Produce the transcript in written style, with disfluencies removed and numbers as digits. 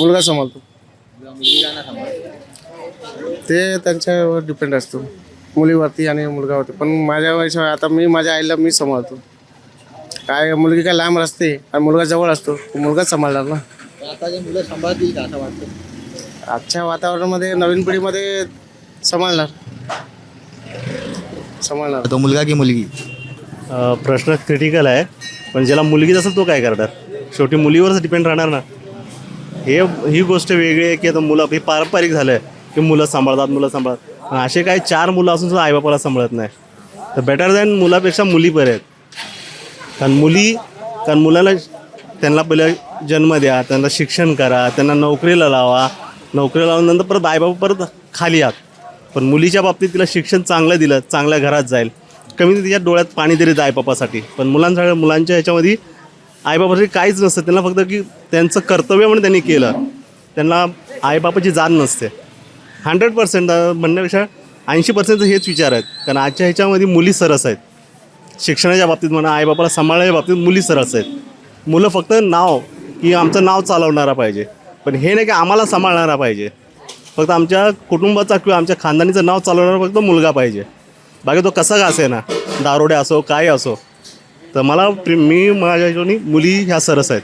मुलगा सांभाळतो. मुलगी का नाही सांभाळत? ते त्यांच्यावर डिपेंड असतो, मुलीवरती आणि मुलगावरती. पण माझ्या वयाच्या आता मी माझ्या आईला मी सांभाळतो. काय मुलगी काय लांब असते आणि मुलगा जवळ असतो, मुलगाच सांभाळणार ना. आता जे मुलं सांभाळतील का असं वाटतं? आजच्या वातावरणामध्ये नवीन पिढीमध्ये सांभाळणार. तो मुलगा की मुलगी? प्रश्न क्रिटिकल आहे, पण ज्याला मुलगीच असेल तो काय करणार? शेवटी मुलीवरच डिपेंड राहणार ना. ही गोष्ट वेगळी आहे की आता मुलं हे पारंपरिक झालं आहे की मुलं सांभाळतात. असे काही 4 मुलं असून सुद्धा आईबापाला सांभाळत नाही, तर बेटर दॅन मुलापेक्षा मुली बरे आहेत. कारण मुलाला त्यांना पहिलं जन्म द्या, त्यांना शिक्षण करा, त्यांना नोकरीला लावा, नोकरीला लावल्यानंतर परत आईबापा परत खाली आहात. पण मुलीच्या बाबतीत तिला शिक्षण चांगलं दिलं, चांगल्या घरात जाईल, कमी तिच्या डोळ्यात पाणी तरी आहे आईबापासाठी. पण मुलांच्या ह्याच्यामध्ये आईबापासाठी काहीच नसतं. त्यांना फक्त की त्यांचं कर्तव्य म्हणून त्यांनी केलं, त्यांना आईबापाची जाण नसते. 100% म्हणण्यापेक्षा 80% हेच विचार आहेत. कारण आजच्या ह्याच्यामध्ये मुली सरस आहेत. शिक्षणाच्या बाबतीत म्हणा, आईबापाला सांभाळण्याच्या बाबतीत मुली सरस आहेत. मुलं फक्त नाव की आमचं नाव चालवणारा पाहिजे, पण हे नाही की आम्हाला सांभाळणारा पाहिजे. फक्त आमच्या कुटुंबाचा किंवा आमच्या खानदानीचं नाव चालवणारा फक्त मुलगा पाहिजे. बाकी तो कसा का असे ना, दारोडे असो काय असो. तर मी माझ्या हिशोबाने मुली ह्या सरस आहेत.